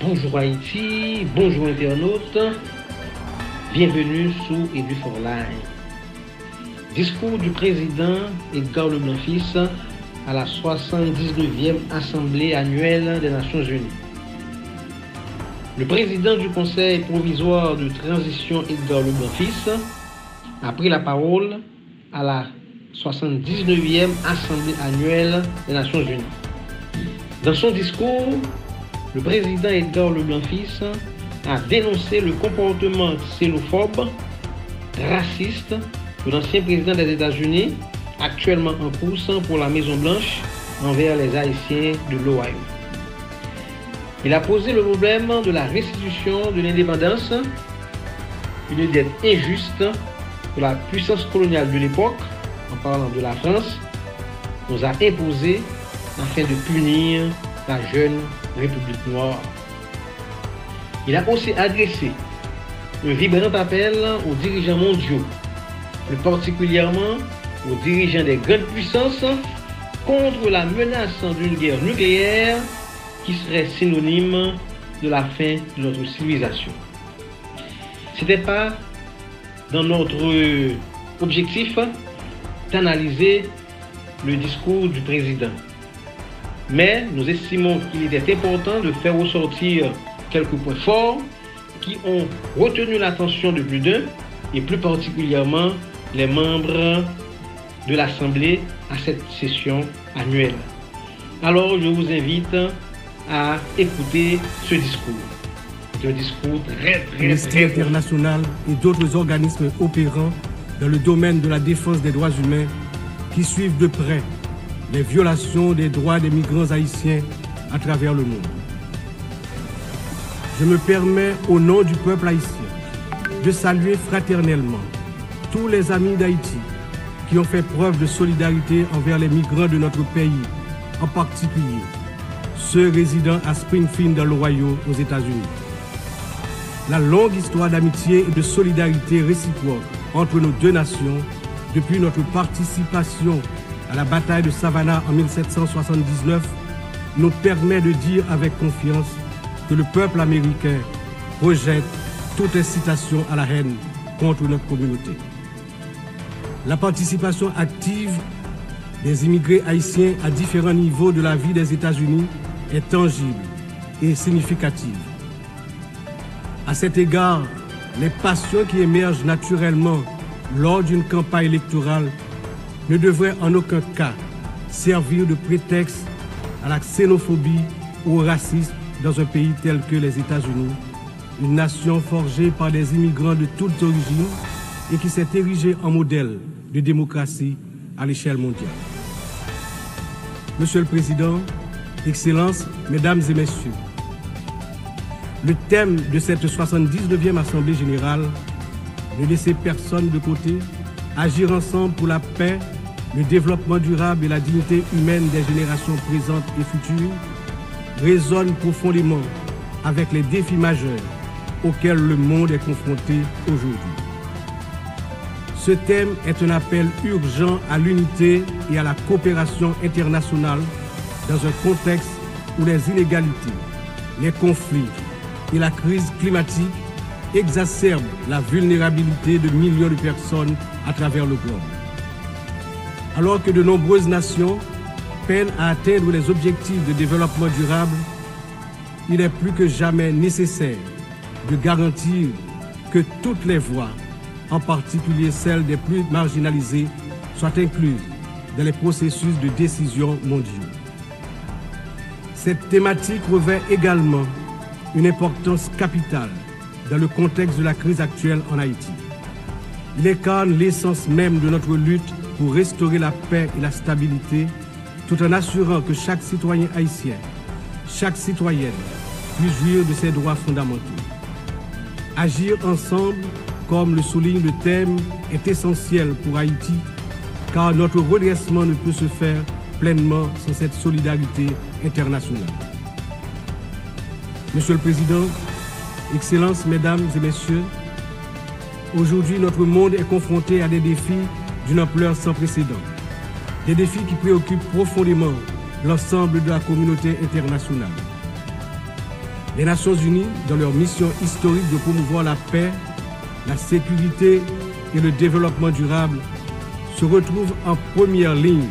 Bonjour Haïti, bonjour internautes, bienvenue sur Edu4 Live. Discours du président Edgar Leblanc-Fils à la 79e Assemblée annuelle des Nations Unies. Le président du Conseil provisoire de transition Edgar Leblanc-Fils a pris la parole à la 79e Assemblée annuelle des Nations Unies. Dans son discours, le président Edgar Leblanc-Fils a dénoncé le comportement xénophobe, raciste de l'ancien président des États-Unis, actuellement en course pour la Maison-Blanche envers les Haïtiens de l'Ohio. Il a posé le problème de la restitution de l'indépendance, une dette injuste que la puissance coloniale de l'époque, en parlant de la France, nous a imposée afin de punir la jeune République noire. Il a aussi adressé un vibrant appel aux dirigeants mondiaux, plus particulièrement aux dirigeants des grandes puissances, contre la menace d'une guerre nucléaire qui serait synonyme de la fin de notre civilisation. Ce n'était pas dans notre objectif d'analyser le discours du président, mais nous estimons qu'il était important de faire ressortir quelques points forts qui ont retenu l'attention de plus d'un, et plus particulièrement les membres de l'Assemblée à cette session annuelle. Alors je vous invite à écouter ce discours. C'est un discours très L'Amnesty International et d'autres organismes opérant dans le domaine de la défense des droits humains qui suivent de près les violations des droits des migrants haïtiens à travers le monde. Je me permets, au nom du peuple haïtien, de saluer fraternellement tous les amis d'Haïti qui ont fait preuve de solidarité envers les migrants de notre pays, en particulier ceux résidant à Springfield dans l'Ohio aux États-Unis. La longue histoire d'amitié et de solidarité réciproque entre nos deux nations, depuis notre participation à la bataille de Savannah en 1779, nous permet de dire avec confiance que le peuple américain rejette toute incitation à la haine contre notre communauté. La participation active des immigrés haïtiens à différents niveaux de la vie des États-Unis est tangible et significative. À cet égard, les passions qui émergent naturellement lors d'une campagne électorale ne devraient en aucun cas servir de prétexte à la xénophobie ou au racisme dans un pays tel que les États-Unis, une nation forgée par des immigrants de toutes origines et qui s'est érigée en modèle de démocratie à l'échelle mondiale. Monsieur le Président, Excellences, Mesdames et Messieurs, le thème de cette 79e Assemblée générale, ne laisser personne de côté, agir ensemble pour la paix, le développement durable et la dignité humaine des générations présentes et futures, résonne profondément avec les défis majeurs auxquels le monde est confronté aujourd'hui. Ce thème est un appel urgent à l'unité et à la coopération internationale dans un contexte où les inégalités, les conflits et la crise climatique exacerbent la vulnérabilité de millions de personnes à travers le globe. Alors que de nombreuses nations peinent à atteindre les objectifs de développement durable, il est plus que jamais nécessaire de garantir que toutes les voix, en particulier celles des plus marginalisées, soient incluses dans les processus de décision mondiaux. Cette thématique revêt également une importance capitale dans le contexte de la crise actuelle en Haïti. Il incarne l'essence même de notre lutte pour restaurer la paix et la stabilité, tout en assurant que chaque citoyen haïtien, chaque citoyenne puisse jouir de ses droits fondamentaux. Agir ensemble, comme le souligne le thème, est essentiel pour Haïti, car notre redressement ne peut se faire pleinement sans cette solidarité internationale. Monsieur le Président, Excellences, Mesdames et Messieurs, aujourd'hui notre monde est confronté à des défis d'une ampleur sans précédent. Des défis qui préoccupent profondément l'ensemble de la communauté internationale. Les Nations Unies, dans leur mission historique de promouvoir la paix, la sécurité et le développement durable, se retrouvent en première ligne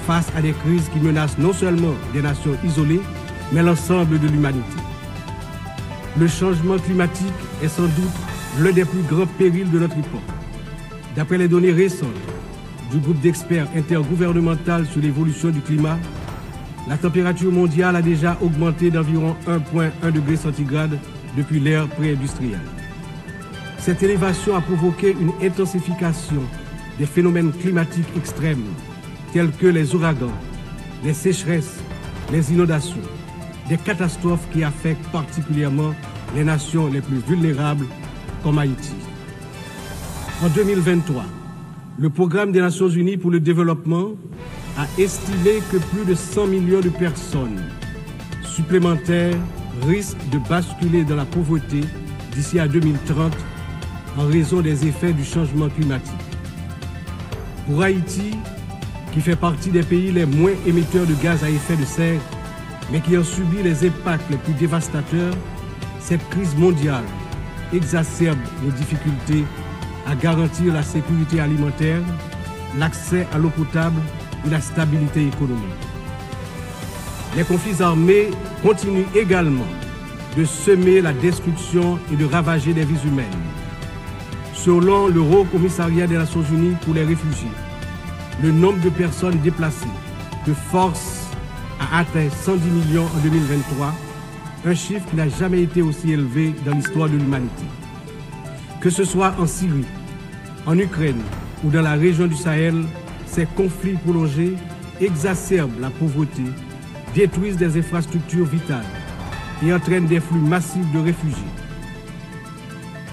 face à des crises qui menacent non seulement des nations isolées, mais l'ensemble de l'humanité. Le changement climatique est sans doute l'un des plus grands périls de notre époque. D'après les données récentes du groupe d'experts intergouvernemental sur l'évolution du climat, la température mondiale a déjà augmenté d'environ 1,1 degré centigrade depuis l'ère pré-industrielle. Cette élévation a provoqué une intensification des phénomènes climatiques extrêmes, tels que les ouragans, les sécheresses, les inondations, des catastrophes qui affectent particulièrement les nations les plus vulnérables, comme Haïti. En 2023, le Programme des Nations Unies pour le développement a estimé que plus de 100 millions de personnes supplémentaires risquent de basculer dans la pauvreté d'ici à 2030 en raison des effets du changement climatique. Pour Haïti, qui fait partie des pays les moins émetteurs de gaz à effet de serre, mais qui ont subi les impacts les plus dévastateurs, cette crise mondiale exacerbe les difficultés à garantir la sécurité alimentaire, l'accès à l'eau potable et la stabilité économique. Les conflits armés continuent également de semer la destruction et de ravager des vies humaines. Selon le Haut Commissariat des Nations Unies pour les réfugiés, le nombre de personnes déplacées de force a atteint 110 millions en 2023, un chiffre qui n'a jamais été aussi élevé dans l'histoire de l'humanité. Que ce soit en Syrie, en Ukraine ou dans la région du Sahel, ces conflits prolongés exacerbent la pauvreté, détruisent des infrastructures vitales et entraînent des flux massifs de réfugiés.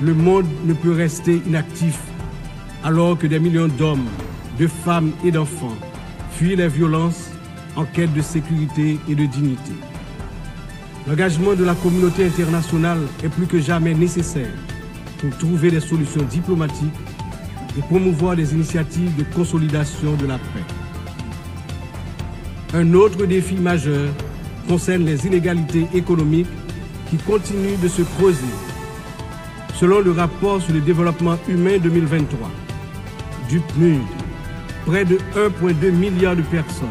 Le monde ne peut rester inactif alors que des millions d'hommes, de femmes et d'enfants fuient les violences en quête de sécurité et de dignité. L'engagement de la communauté internationale est plus que jamais nécessaire pour trouver des solutions diplomatiques et promouvoir des initiatives de consolidation de la paix. Un autre défi majeur concerne les inégalités économiques qui continuent de se creuser. Selon le rapport sur le développement humain 2023 du PNUD, près de 1,2 milliard de personnes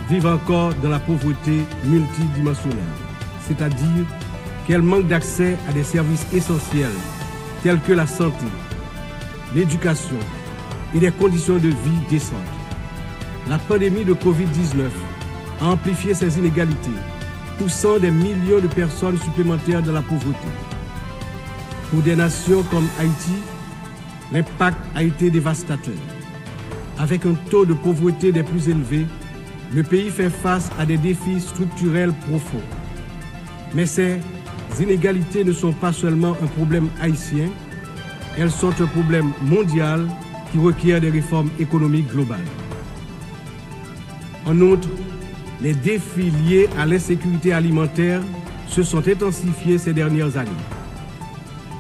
vivent encore dans la pauvreté multidimensionnelle, c'est-à-dire qu'elles manquent d'accès à des services essentiels tels que la santé, l'éducation et des conditions de vie décentes. La pandémie de Covid-19 a amplifié ces inégalités, poussant des millions de personnes supplémentaires dans la pauvreté. Pour des nations comme Haïti, l'impact a été dévastateur. Avec un taux de pauvreté des plus élevés, le pays fait face à des défis structurels profonds. Mais ces inégalités ne sont pas seulement un problème haïtien, elles sont un problème mondial qui requiert des réformes économiques globales. En outre, les défis liés à l'insécurité alimentaire se sont intensifiés ces dernières années.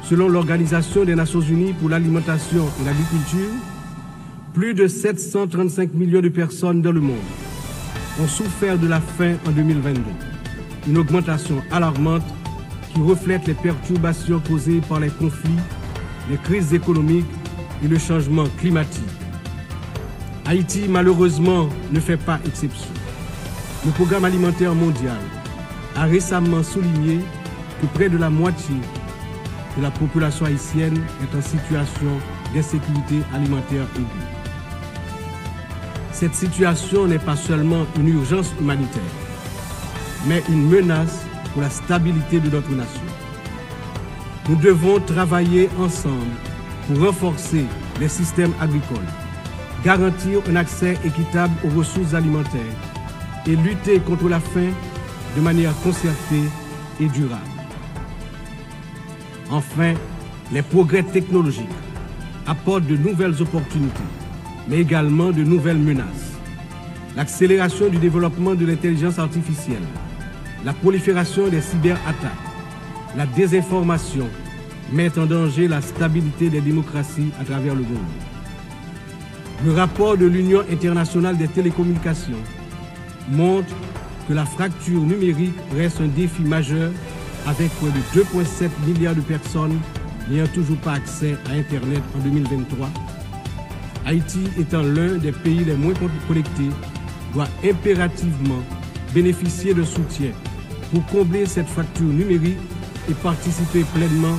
Selon l'Organisation des Nations Unies pour l'alimentation et l'agriculture, plus de 735 millions de personnes dans le monde ont souffert de la faim en 2022, une augmentation alarmante qui reflète les perturbations causées par les conflits, les crises économiques et le changement climatique. Haïti, malheureusement, ne fait pas exception. Le Programme alimentaire mondial a récemment souligné que près de la moitié de la population haïtienne est en situation d'insécurité alimentaire aiguë. Cette situation n'est pas seulement une urgence humanitaire, mais une menace pour la stabilité de notre nation. Nous devons travailler ensemble pour renforcer les systèmes agricoles, garantir un accès équitable aux ressources alimentaires et lutter contre la faim de manière concertée et durable. Enfin, les progrès technologiques apportent de nouvelles opportunités, mais également de nouvelles menaces. L'accélération du développement de l'intelligence artificielle, la prolifération des cyberattaques, la désinformation mettent en danger la stabilité des démocraties à travers le monde. Le rapport de l'Union internationale des télécommunications montre que la fracture numérique reste un défi majeur avec près de 2,7 milliards de personnes n'ayant toujours pas accès à Internet en 2023, Haïti étant l'un des pays les moins connectés, doit impérativement bénéficier de soutien pour combler cette fracture numérique et participer pleinement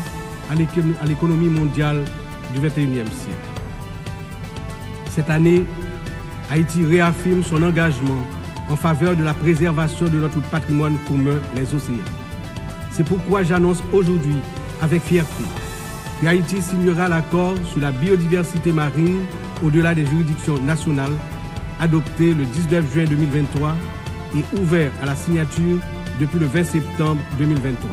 à l'économie mondiale du XXIe siècle. Cette année, Haïti réaffirme son engagement en faveur de la préservation de notre patrimoine commun, les océans. C'est pourquoi j'annonce aujourd'hui avec fierté que Haïti signera l'accord sur la biodiversité marine au-delà des juridictions nationales, adopté le 19 juin 2023 et ouvert à la signature depuis le 20 septembre 2023.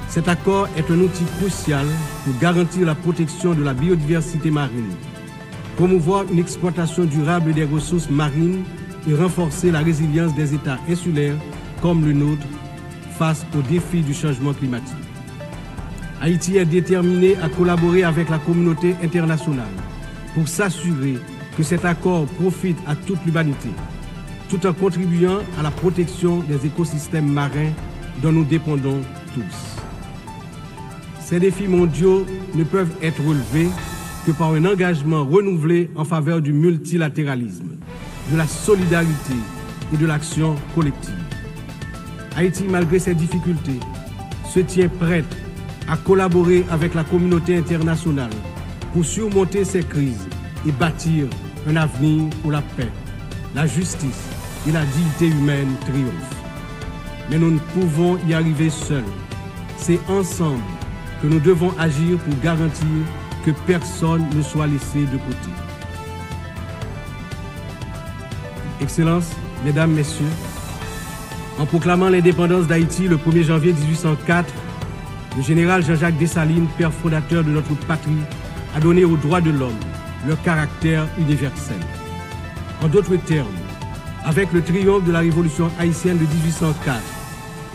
Cet accord est un outil crucial pour garantir la protection de la biodiversité marine, promouvoir une exploitation durable des ressources marines et renforcer la résilience des États insulaires comme le nôtre face aux défis du changement climatique. Haïti est déterminé à collaborer avec la communauté internationale pour s'assurer que cet accord profite à toute l'humanité, tout en contribuant à la protection des écosystèmes marins dont nous dépendons tous. Ces défis mondiaux ne peuvent être relevés que par un engagement renouvelé en faveur du multilatéralisme, de la solidarité et de l'action collective. Haïti, malgré ses difficultés, se tient prête à collaborer avec la communauté internationale pour surmonter ces crises et bâtir un avenir où la paix, la justice et la dignité humaine triomphent. Mais nous ne pouvons y arriver seuls. C'est ensemble que nous devons agir pour garantir que personne ne soit laissé de côté. Excellences, Mesdames, Messieurs, en proclamant l'indépendance d'Haïti le 1er janvier 1804, le général Jean-Jacques Dessalines, père fondateur de notre patrie, a donné aux droits de l'homme leur caractère universel. En d'autres termes, avec le triomphe de la révolution haïtienne de 1804,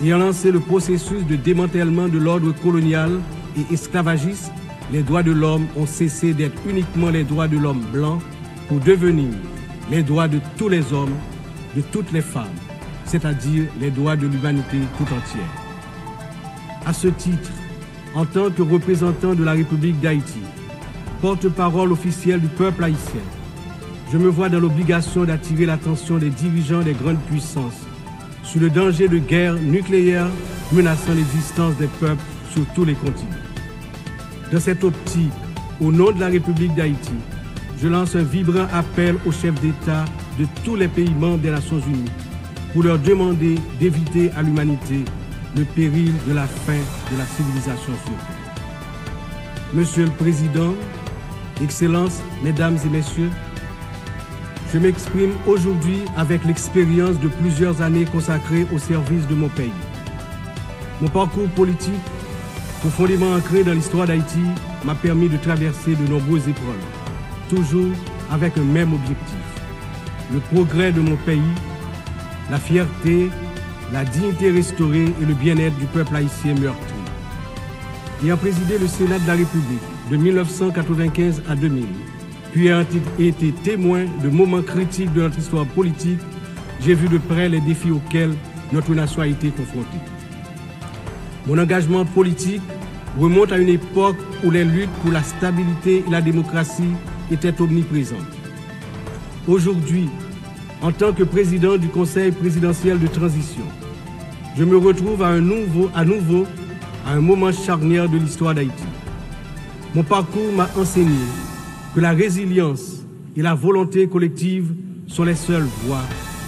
ayant lancé le processus de démantèlement de l'ordre colonial et esclavagiste, les droits de l'homme ont cessé d'être uniquement les droits de l'homme blanc pour devenir les droits de tous les hommes, de toutes les femmes, c'est-à-dire les droits de l'humanité tout entière. À ce titre, en tant que représentant de la République d'Haïti, porte-parole officielle du peuple haïtien, je me vois dans l'obligation d'attirer l'attention des dirigeants des grandes puissances sur le danger de guerre nucléaire menaçant l'existence des peuples sur tous les continents. Dans cette optique, au nom de la République d'Haïti, je lance un vibrant appel aux chefs d'État de tous les pays membres des Nations Unies pour leur demander d'éviter à l'humanité le péril de la fin de la civilisation sur Terre. Monsieur le Président, Excellences, Mesdames et Messieurs, je m'exprime aujourd'hui avec l'expérience de plusieurs années consacrées au service de mon pays. Mon parcours politique, profondément ancré dans l'histoire d'Haïti, m'a permis de traverser de nombreuses épreuves, toujours avec un même objectif, le progrès de mon pays, la fierté, la dignité restaurée et le bien-être du peuple haïtien meurtri. Ayant présidé le Sénat de la République de 1995 à 2000, puis ayant été témoin de moments critiques de notre histoire politique, j'ai vu de près les défis auxquels notre nation a été confrontée. Mon engagement politique remonte à une époque où les luttes pour la stabilité et la démocratie étaient omniprésentes. Aujourd'hui, en tant que président du Conseil présidentiel de transition, je me retrouve à nouveau à un moment charnière de l'histoire d'Haïti. Mon parcours m'a enseigné que la résilience et la volonté collective sont les seules voies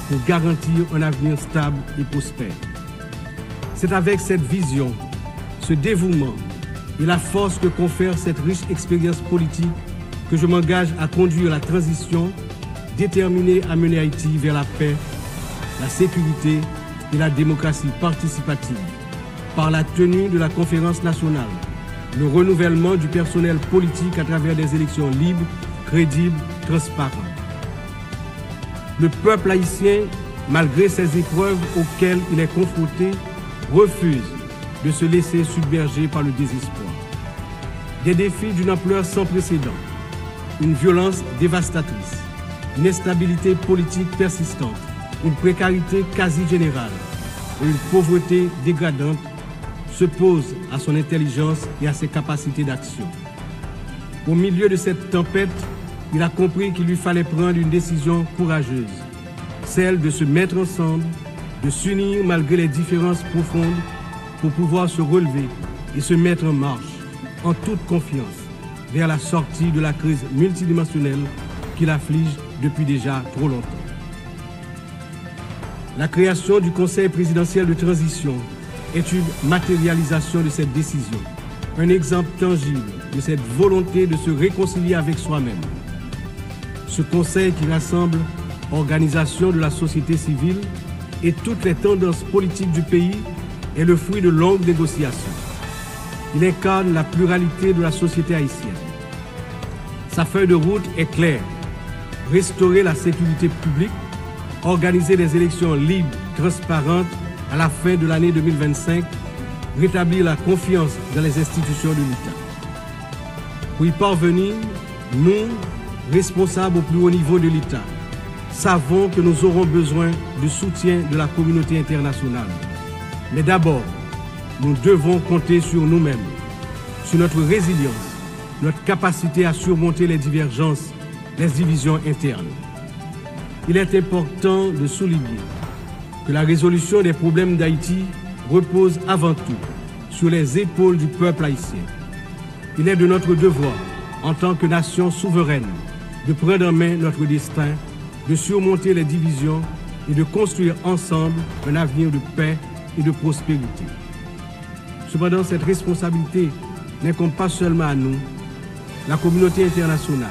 pour garantir un avenir stable et prospère. C'est avec cette vision, ce dévouement et la force que confère cette riche expérience politique que je m'engage à conduire la transition, déterminé à mener Haïti vers la paix, la sécurité et la démocratie participative, par la tenue de la conférence nationale, le renouvellement du personnel politique à travers des élections libres, crédibles, transparentes. Le peuple haïtien, malgré ces épreuves auxquelles il est confronté, refuse de se laisser submerger par le désespoir. Des défis d'une ampleur sans précédent, une violence dévastatrice, une instabilité politique persistante, une précarité quasi générale, et une pauvreté dégradante s'opposent à son intelligence et à ses capacités d'action. Au milieu de cette tempête, il a compris qu'il lui fallait prendre une décision courageuse, celle de se mettre ensemble, de s'unir malgré les différences profondes pour pouvoir se relever et se mettre en marche, en toute confiance, vers la sortie de la crise multidimensionnelle qui l'afflige depuis déjà trop longtemps. La création du Conseil présidentiel de transition est une matérialisation de cette décision, un exemple tangible de cette volonté de se réconcilier avec soi-même. Ce Conseil qui rassemble organisations de la société civile et toutes les tendances politiques du pays est le fruit de longues négociations. Il incarne la pluralité de la société haïtienne. Sa feuille de route est claire. Restaurer la sécurité publique, organiser des élections libres, transparentes à la fin de l'année 2025, rétablir la confiance dans les institutions de l'État. Pour y parvenir, nous, responsables au plus haut niveau de l'État, savons que nous aurons besoin du soutien de la communauté internationale. Mais d'abord, nous devons compter sur nous-mêmes, sur notre résilience, notre capacité à surmonter les divergences, les divisions internes. Il est important de souligner que la résolution des problèmes d'Haïti repose avant tout sur les épaules du peuple haïtien. Il est de notre devoir, en tant que nation souveraine, de prendre en main notre destin, de surmonter les divisions et de construire ensemble un avenir de paix et de prospérité. Cependant, cette responsabilité n'incombe pas seulement à nous. La communauté internationale,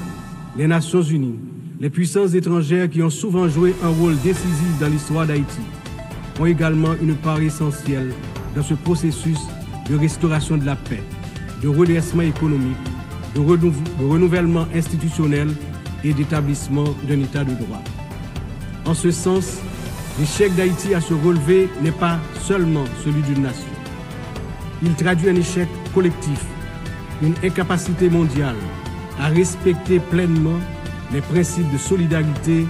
les Nations Unies, les puissances étrangères qui ont souvent joué un rôle décisif dans l'histoire d'Haïti ont également une part essentielle dans ce processus de restauration de la paix, de redressement économique, de renouvellement institutionnel et d'établissement d'un État de droit. En ce sens, l'échec d'Haïti à se relever n'est pas seulement celui d'une nation. Il traduit un échec collectif, une incapacité mondiale à respecter pleinement les principes de solidarité,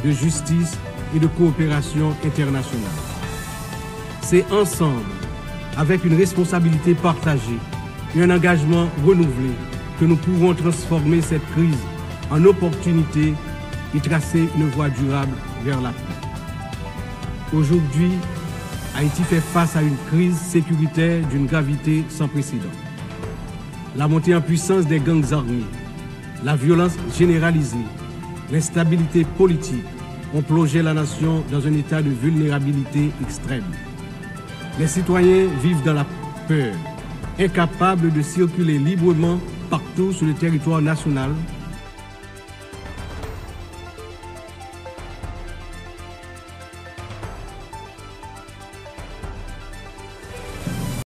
de justice et de coopération internationale. C'est ensemble, avec une responsabilité partagée et un engagement renouvelé, que nous pourrons transformer cette crise en opportunité et tracer une voie durable vers la paix. Aujourd'hui, Haïti fait face à une crise sécuritaire d'une gravité sans précédent. La montée en puissance des gangs armés, la violence généralisée, l'instabilité politique ont plongé la nation dans un état de vulnérabilité extrême. Les citoyens vivent dans la peur, incapables de circuler librement partout sur le territoire national